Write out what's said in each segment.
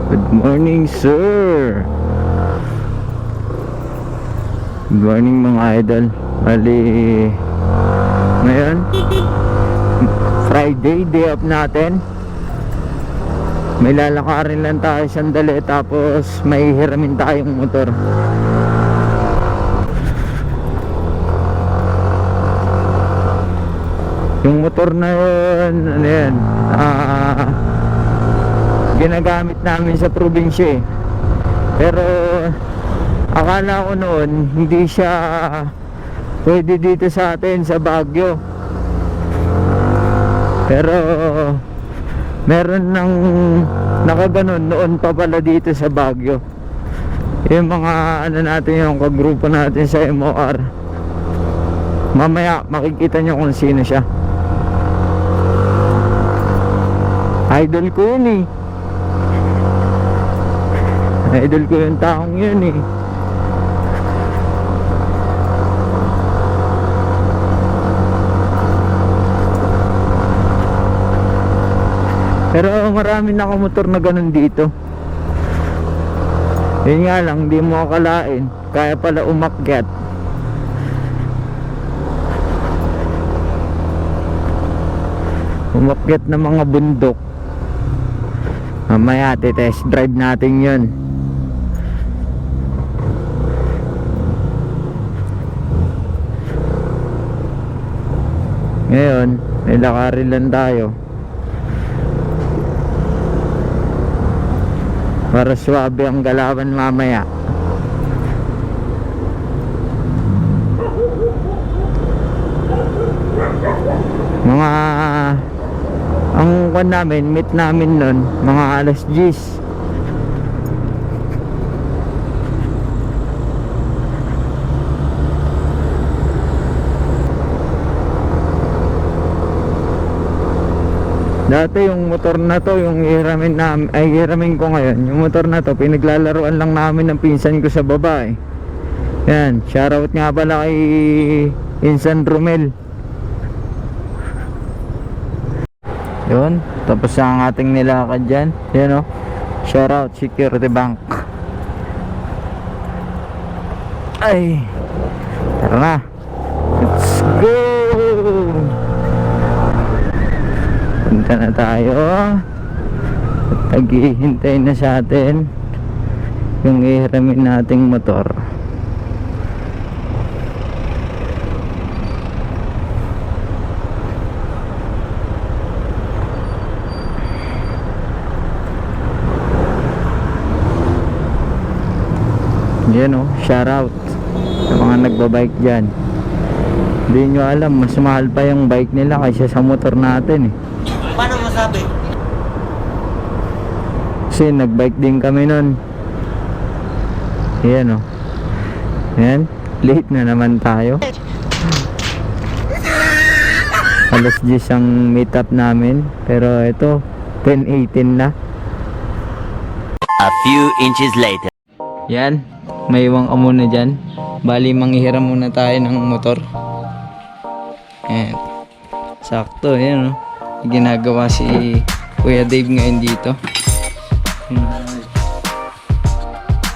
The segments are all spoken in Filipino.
Good morning, sir. Good morning, mga idol. Bali, ngayon Friday, day off natin. May lalakarin lang tayo sandali, tapos may hiramin tayong motor. Yung motor na yun, ano yan, ginagamit namin sa probinsya eh. Pero akala ko noon hindi siya pwede dito sa atin sa Baguio. Pero meron nang nakaganon noon pa pala dito sa Baguio. Yung mga ano natin, yung kagrupo natin sa MOR. Mamaya makikita nyo kung sino siya. Idol ko yun eh. Idol ko yung taong yun eh. Pero marami nakamotor na ganun dito. Yun nga lang, di mo akalain kaya pala umakyat. Umakyat ng mga bundok. Mamaya test drive natin yun. Ngayon may lakarin lang tayo para swabe ang galawan mamaya. Mga ang kwan namin, meet namin nun mga alas 10. Dati yung motor na to, yung hiramin namin, ay hiramin ko ngayon, yung motor na to pinaglalaruan lang namin ng pinsan ko sa baba eh. Yan, shoutout nga pala kay Insan Romel. Yun, tapos ang ating nilakad dyan. Yan o, shoutout Security Bank. Ay, tara na, let's go. Punta na tayo. At naghihintay na sa atin yung ihiramin nating motor. Yan o, shoutout sa mga nagbabike dyan. Hindi nyo alam, mas mahal pa yung bike nila kaysa sa motor natin eh. Paano masabi? Kasi nagbike din kami nun. Yan o. Yan, late na naman tayo. Alas 10 ang meet up namin. Pero ito 10:18 na. A few inches later. Yan, may iwang ka muna dyan. Bali manghihiram muna tayo ng motor. Yan, sakto, yan o. Ginagawa si Kuya Dave ngayon dito.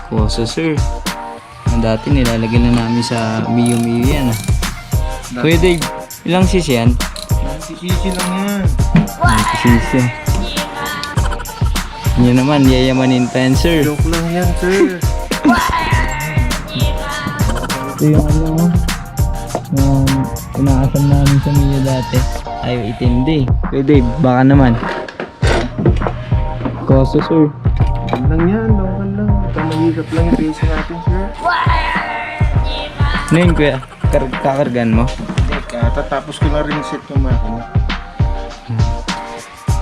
Koso sir. Ang dati nilalagyan na namin sa Mio yan ah. Kuya Dave, ilang cc yan? Sisi lang yan. Cc. Yan naman, yayamanin pa yan sir. Joke lang yan, sir. Ito yung ano, yung inaasam namin sa Mio dati. Ayaw itindi. Kuya Dave, baka naman. Koso sir. Yan lang yan, lawan lang. Kamahirap lang yung base natin, sir. Ano yun kuya? Kakargan mo? Hindi, katatapos ko na rin set yung makina.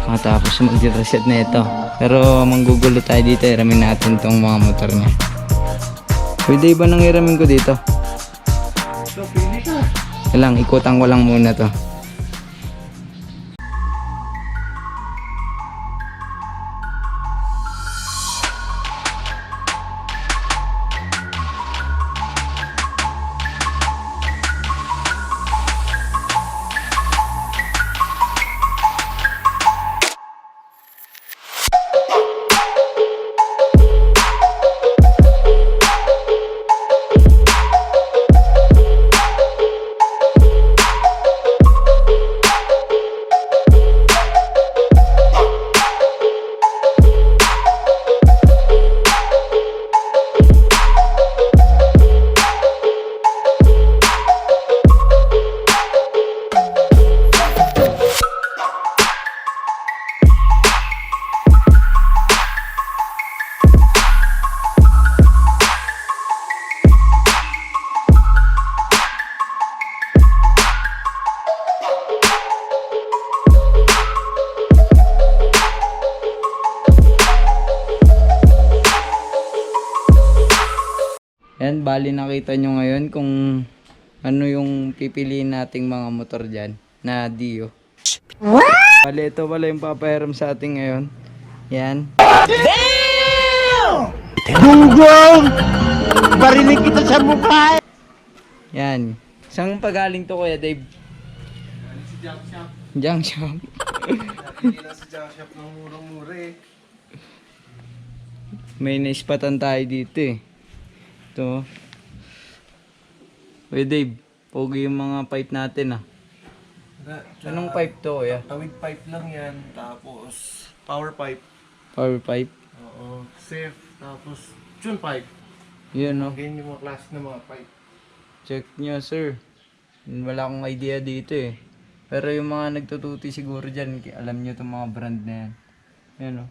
Matapos mag-reset na ito. Pero manggugulo tayo dito. Iramin natin tong mga motor niya. Pwede ba nang iramin ko dito? So, pili ka. Kailang, ikutan ko lang muna to. Yan, bali nakita nyo ngayon kung ano yung pipiliin nating mga motor dyan na Dio. Bali, ito pala yung papahiram sa atin ngayon. Yan. Gunggong! Barinig kita sa mukha! Yan. Saan pagaling to, Kuya Dave? Junk shop. Hindi lang sa junk shop ng murang-mura eh. May naispatan tayo dito eh. Ito. Kuya Dave, pogi yung mga pipe natin ah. Anong pipe to, Kuya? Tawid pipe lang yan, tapos power pipe. Power pipe. Oo, safe, tapos tune pipe. Yun no. Ganyan yung mga klase ng mga pipe. Check nyo, sir. Wala akong idea dito eh. Pero yung mga nagtututi siguro dyan, alam nyo itong mga brand na yan. Yan o.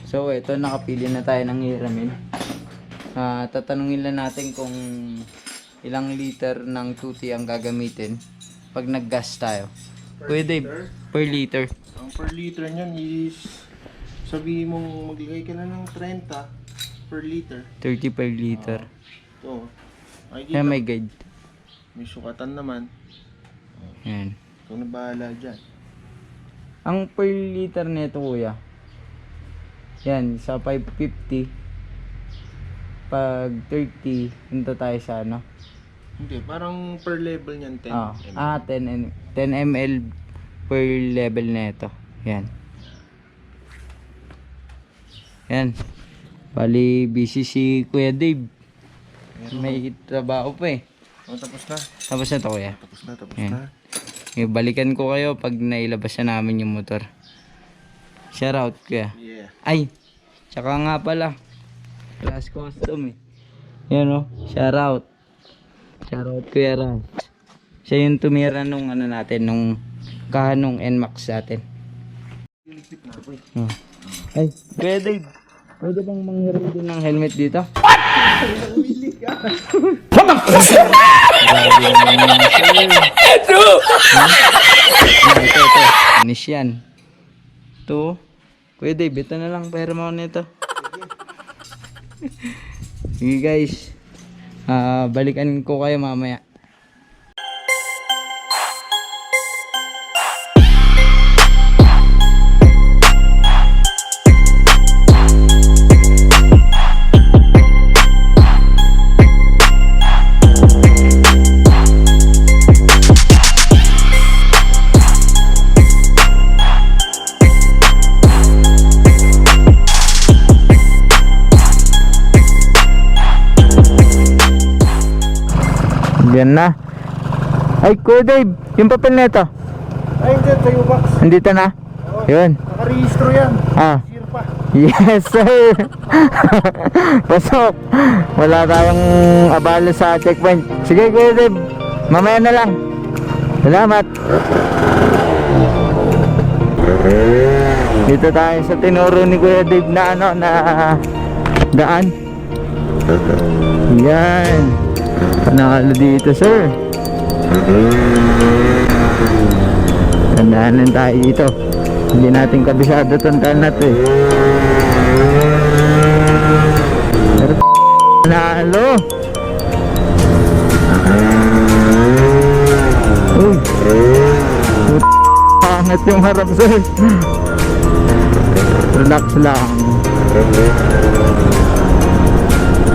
So, ito, nakapili na tayo ng hiramin. Tatanungin lang natin kung ilang liter ng tuti ang gagamitin pag nag-gas tayo. Kuya Dave, per liter. Ang per liter niyan is, sabihin mong maglagay ka na ng 30 per liter. 30 per liter. Ito, Kaya makikita, may guide. may sukatan naman. Yan. Ikaw na bahala dyan. Ang per liter nito, kuya. Yan, sa 550. Pag 30, punta tayo sa ano? Hindi, parang per level niyan 10 ml. 10 ml per level na ito. Yan. Yan. Bali, busy si Kuya Dave. May trabaho pa eh. Oh, tapos na. Tapos na to, kuya. Tapos Yan. na. Balikan ko kayo pag nailabas na namin yung motor. Shout out, kuya. Yeah. Ay, tsaka nga pala. Class custom eh. Yan o, shout out. Shout out, Kuya Ram. Siya yung tumira nung ano natin, nung kahanong NMAX natin. Oh. Ay, Kuya Dave, pwede bang manghiram din ng helmet dito? What? Ito. Anis yan. Ito. Kuya Dave, ito na lang. Pahira mo nito. Sige guys. Balikan ko kayo mamaya. Yan na. Ay, Kuya Dave, yung papel na ito. Ay, dyan sa U-Box. Andito na. Yun. Nakarehistro yan. Sir pa. Yes, sir. Pasok. Wala tayong abala sa checkpoint. Sige, Kuya Dave. Mamaya na lang. Salamat. Dito tayo sa tinuro ni Kuya Dave na na daan. Yan. Panalo dito, sir. Tandaanan tayo dito. Hindi natin kabisado itong tanat eh. Pero panalo. Uy, pangat yung harap, sir. Relax lang.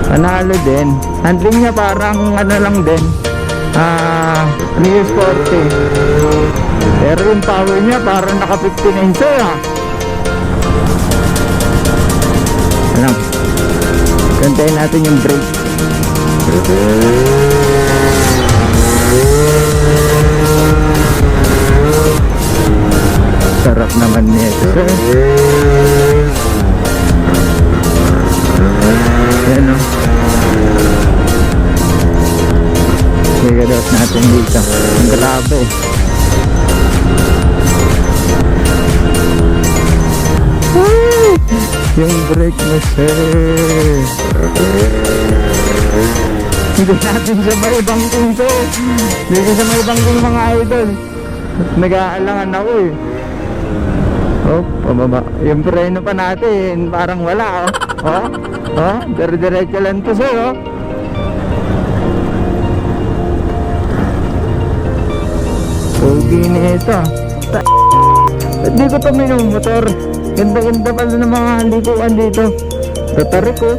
Panalo din. Handling niya parang ano lang din, Rio Sporty. Pero yung power niya parang naka 59, sir. Alam, kantayin natin yung brake. Sarap naman nito, sir. Yan o. Sigados natin dito. Ang grabe. Yung brake na, sir. Hindi natin sa may bangking, sir. Hindi sa may bangking, mga idol. Nag-aalangan ako eh. Oh, pababa. Yung preno pa natin, parang wala, oh. Oh, dire-diretso lang to, sir, oh. Pogi na ito. Ba't di ko ito minumumotor? Ganda-ganda pala ng mga likuan dito. Tatarik, oh.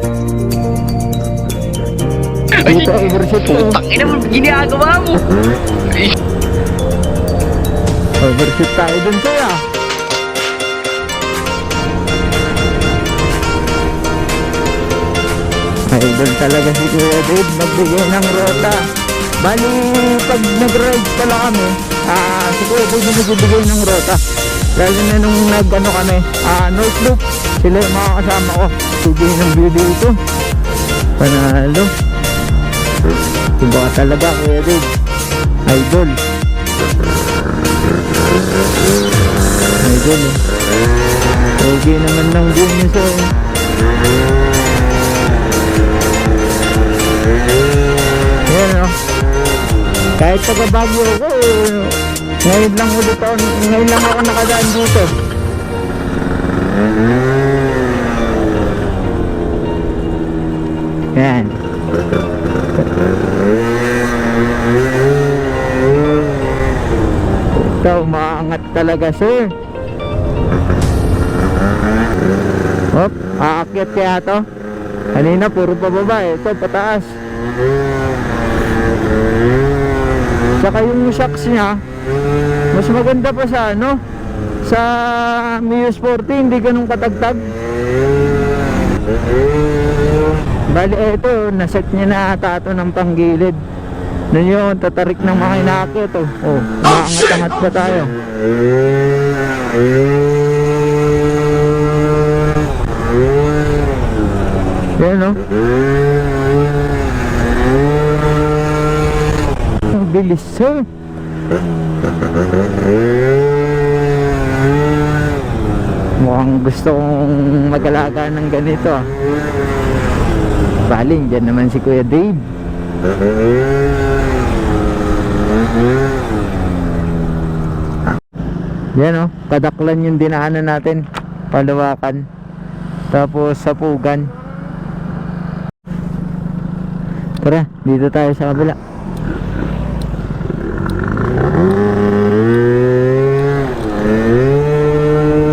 Dito, overshoot ko. Tangina mo, ginagawa mo. Overshoot tayo dun, sir, ah. Idol talaga si Kuya Dave, magbigay ng rota. Bali, pag nag-ride pala kami, si Kuya Dave na nagbibigay ng rota. Lalo na nung nag-ano kami, North Loop, sila yung mga kasama ko. Bigay ng view dito. Panalo. Iba ka talaga, Kuya Dave. Idol. Idol, eh. Okay naman ng view niya, sir. Yan, no? Kahit taga Baguio ako, ngayon lang ako nakadaan dito. Yan. Ito, umaangat talaga, sir. Hop, aakyat kaya to. Kanina puro pababa, ito pataas. Saka yung shocks niya, mas maganda pa sa ano, sa Mio Sporty, hindi ganun katagtag. Bali, ito, naset niya na ata ito ng panggilid. Nun yun, tatarik ng mga inakit, oh. Oh, maangat-angat pa tayo. Yan, no? Ang bilis, sir. Mukhang gusto kong mag-alaga ng ganito, ah. Baling, dyan naman si Kuya Dave. Yan, oh, Kadaklan yung dinaanan natin. Palawakan. Tapos Sapugan. Tara, dito tayo sa kabila.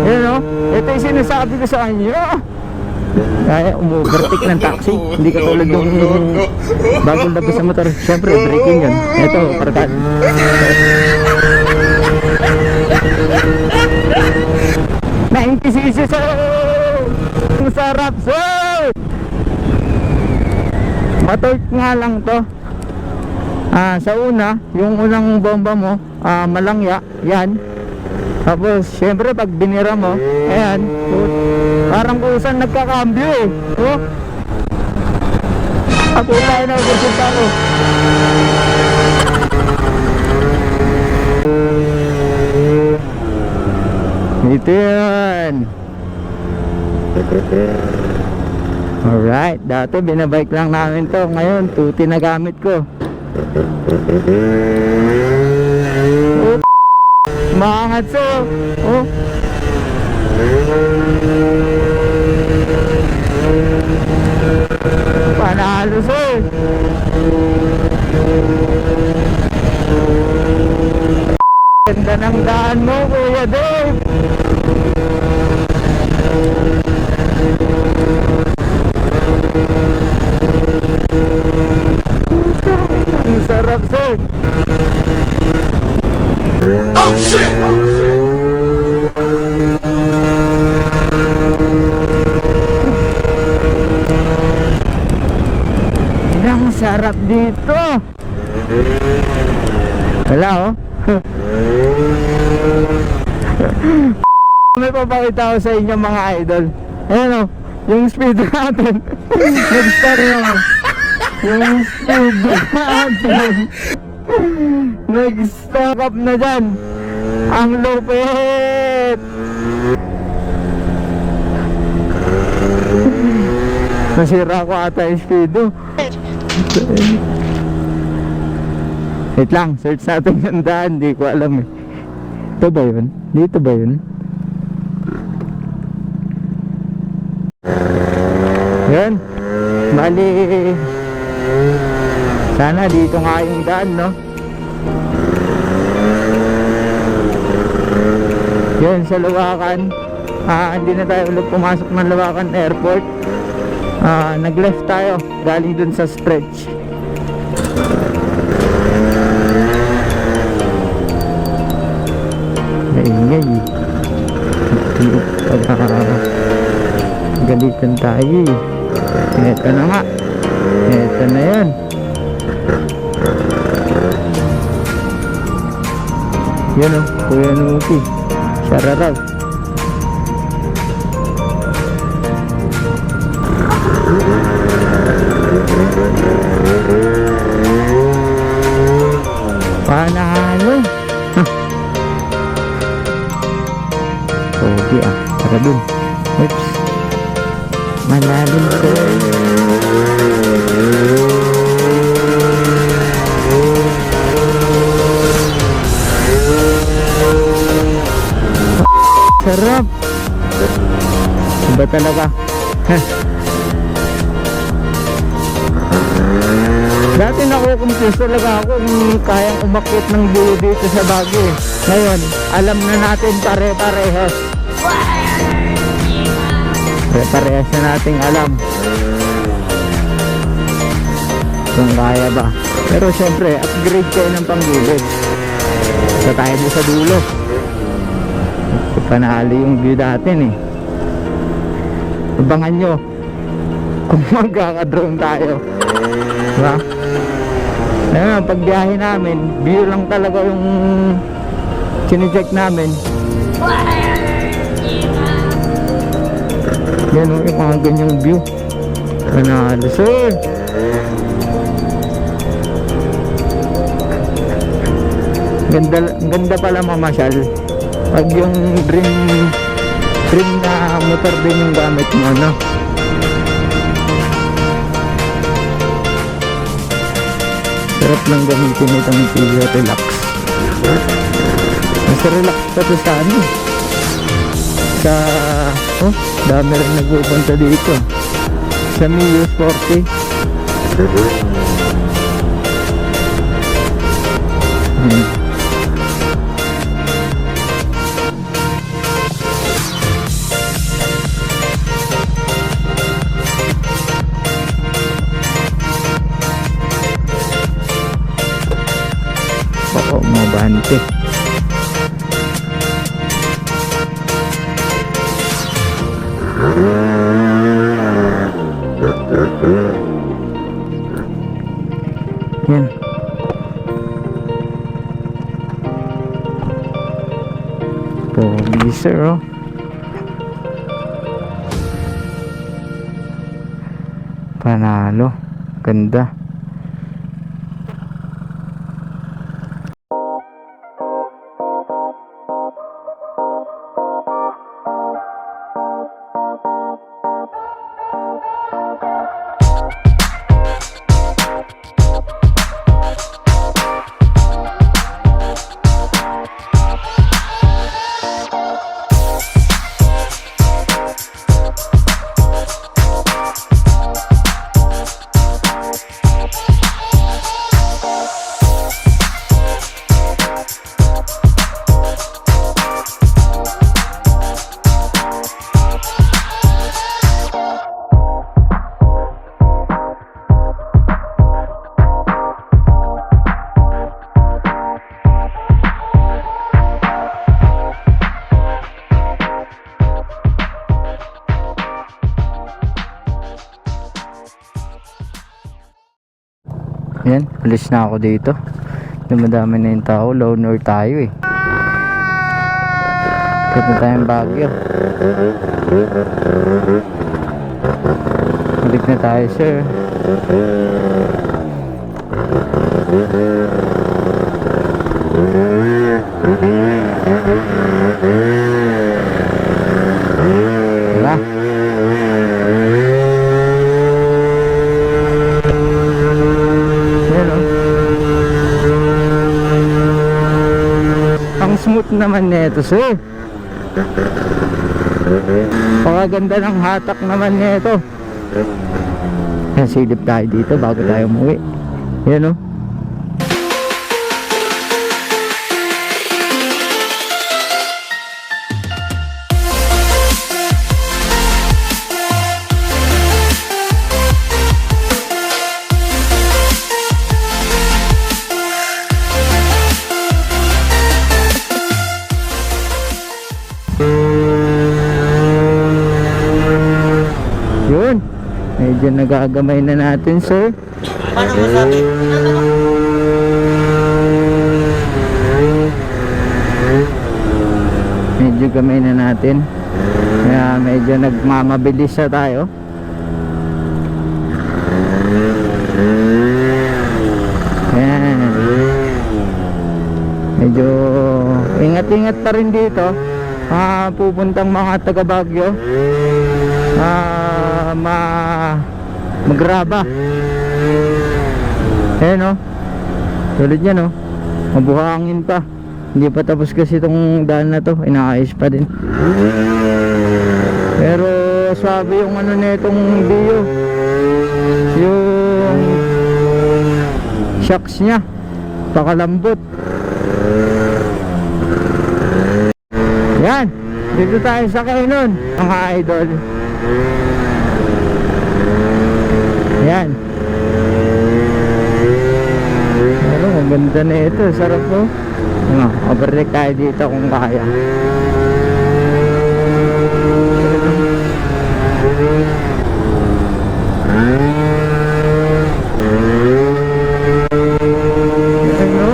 Yan, oh, ito yung sinasabi ko sa kanya. Kaya umu-overtake ng taxi. Hindi katulad yung bagong labas sa motor. Siyempre, braking yun. Ito, parkan. Naintisisi, sir! Ang sarap, sir! Matort nga lang to. Sa una, yung unang bomba mo, malangya, yan. Tapos, syempre, pag binira mo, ayan, parang kusan nagkakambyo, eh. Oh. Ako tayo na ulit ako. Ito yan. Alright, dati binabike lang namin to. Ngayon, tuti na gamit ko. Oh, maangat, so. Oh. Panalo, sir. Ganda ng daan mo, Kuya Dave. Ang sarap, sir. Oh, shit! Ang sarap dito. Wala, oh. May papakita ko sa inyo, mga idol. Ayan, oh, yung speed natin. Nag-start naman. Yung speed natin. Nag-stop up na dyan. Ang lupit. Nasira ko ata yung speed, oh. Wait lang, search natin yung daan. Hindi ko alam, eh. Ito ba yun? Dito ba yun? Yan. Bali, sana dito nga yung daan, no? Yan, sa Lawakan. Hindi na tayo ulit pumasok ng Lawakan Airport. Nag-left tayo galing dun sa stretch. Ngayon galitan tayo eh. Eto na nga. Eto na yan. Yan o, Kuya Nuki. Sararaw. Panalo. Okay tara dun. Oops. Malalim ko. Sarap. Iba talaga. Dati nakukumpuse talaga ako kung kayang umakyat ng dulo dito sa Baguio eh. Ngayon, alam na natin pare-parehas. Pare-parehas na nating alam kung kaya ba. Pero syempre, upgrade kayo ng panggilid. Sa tayo mo sa dulo. Panalo yung view natin eh. Abangan nyo kung magkaka-drone tayo. Diba? Ayun, pagbiyahe namin, view lang talaga yung chine-check namin. Yan o, yung mga ganyang view. Panalo sir. Ganda pala mamasyal pag yung dream na motor din yung gamit mo, no? Sarap lang gamitin itong Tiggo Relax. Mas relax pa to sa ano, sa dami rin nagpupunta dito sa Mio Sporty. Bako mabante. Yan. Pogi sir oh. Panalo. Ganda. Yan, alis na ako dito. Dumadami na yung tao, loner tayo eh. Kaya tayong Baguio. Balik na tayo sir. Diba? Smooth naman nito sir. Pakaganda ng hatak naman nito. Yan, silip tayo dito bago tayo umuwi. Yan, oh. Yun, medyo nagagamay na natin, sir. Paano masabi? Medyo gamay na natin. Kaya medyo nagmamabilis na tayo. Ayan. Medyo ingat-ingat pa rin dito. Pupuntang mga taga Baguio. Magraba. Ayan, oh. Tulad yan, oh. Mabuhangin pa. Hindi pa tapos kasi itong daan na to. Inaayos pa din. Pero sabi yung ano na itong Dio, yung shocks nya pakalambot. Yan, dito tayo sa Kainon, mga idol. Yan. Pero maganda na ito, sarap po. Overtake tayo dito kung kaya. Ano?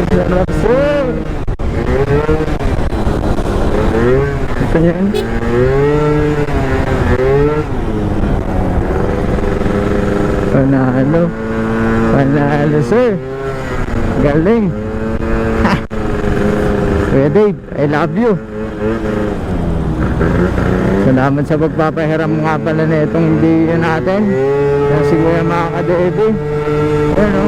Sarap po. Ito yan. Panalo. Panalo, sir. Galing. Ha! Kuya Dave, I love you. Salamat sa pagpapahiram nga pala na itong video natin. Kasi kuya mga ka-Dave. Ano?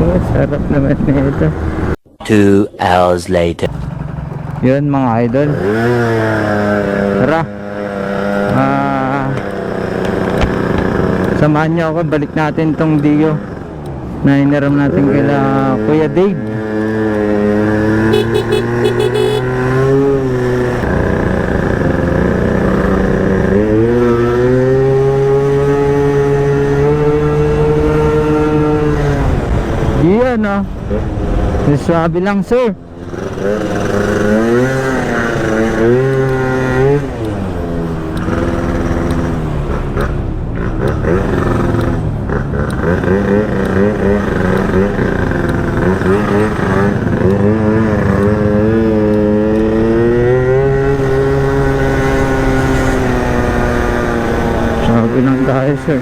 Oh, sarap naman na ito. 2 hours later. Yun mga idol. Tara. Samahan niyo ako, balik natin tong Dio na hiniram natin kila Kuya Dave. Yan, ah. Sabi lang, sir. Sabi lang tayo, sir.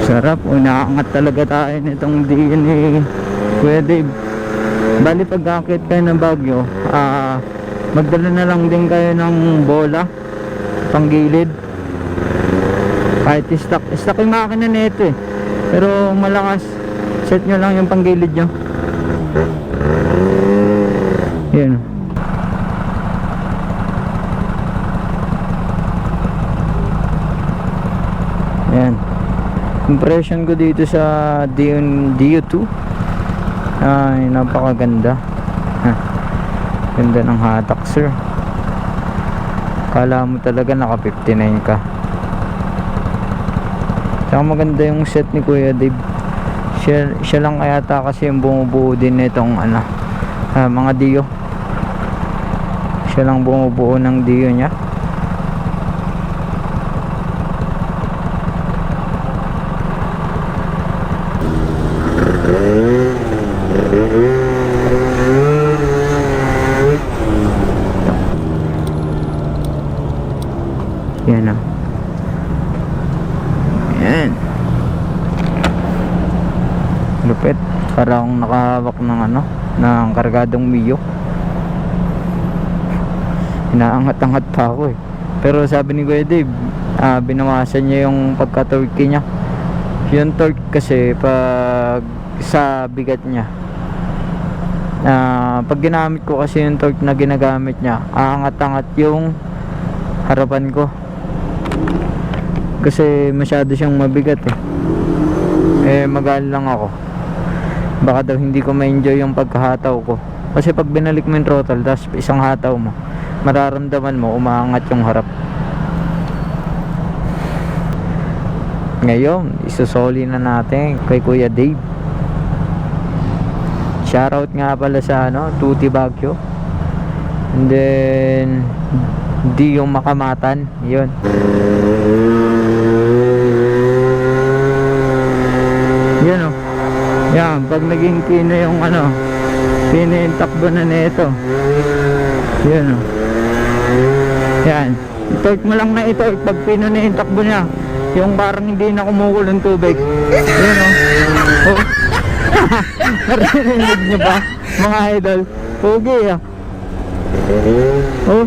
Sarap, unaangat talaga tayo nitong Dio ni Kuya Dave. Bali pag-akit kayo ng Baguio, magdala na lang din kayo ng bola panggilid. Kahit stock yung makina nito eh, pero malakas. Set nyo lang yung panggilid nyo. Yun. Yan. Impression ko dito sa Dio 2 ay napakaganda. Ganda ng hatak, sir. Kala mo talaga naka 59 ka. Tsaka maganda yung set ni Kuya Dave. Siya lang kayata kasi yung bumubuo din nitong mga Dio. Siya lang bumubuo ng Dio niya. Yan, Yan. Lupit. Parang nakahawak ng ano, ng kargadong Mio. Inaangat-angat pa ako eh. Pero sabi ni Kuya Dave, binawasan niya yung pagka-torque niya. Yung torque kasi pag sa bigat niya, pag ginamit ko kasi yung torque na ginagamit niya, aangat-angat yung harapan ko kasi masyado siyang mabigat magal lang ako, baka daw hindi ko ma-enjoy yung pagkahataw ko kasi pag binalik mo yung throttle tapos isang hataw mo, mararamdaman mo umaangat yung harap. Ngayon isusoli na natin kay Kuya Dave. Shoutout nga pala sa Tuti Baguio, and then di yung Makamatan, yun. Yun o. Yan, pag naging kino yung kino yung takbo na nito. Yun o. Yan. I-torque mo lang na i-torque pag pino na yung takbo niya. Yung parang hindi na kumukulong tubig. Yun o. Oh. Narinig nyo ba, mga idol? Okay ah. Oh.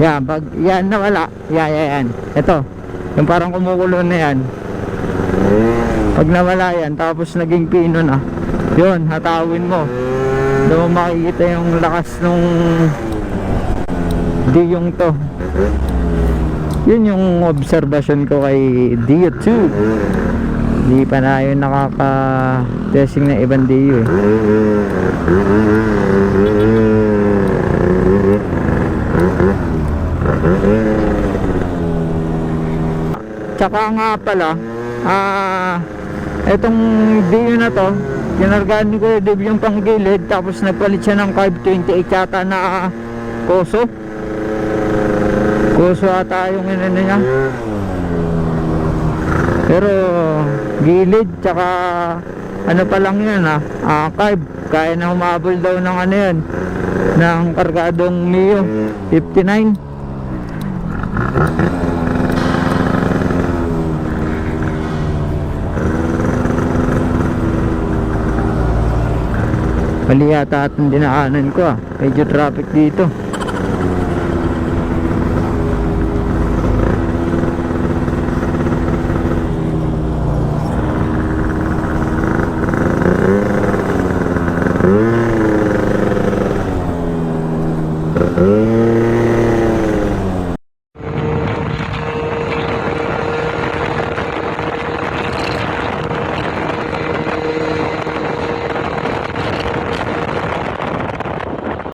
Yan, pag yan nawala, yan. Ito, yung parang kumukulo na yan. Pag nawala yan, tapos naging pino na, yun, hatawin mo. Doon makikita yung lakas nung diyong to. Yun yung observation ko kay Dio 2. Hindi pa na yun nakaka-testing na ibang Dio Tsaka nga pala, etong Dio na to, kinargaan ni Kuya Dave yung panggilid, tapos nagpalit siya ng carb 28 yata na koso ata yung inano niya. Pero gilid tsaka ano pa lang yun carb, kaya na humabol daw ng yan, ng kargadong Mio 59. Mali yata atong dinaanan ko medyo traffic dito.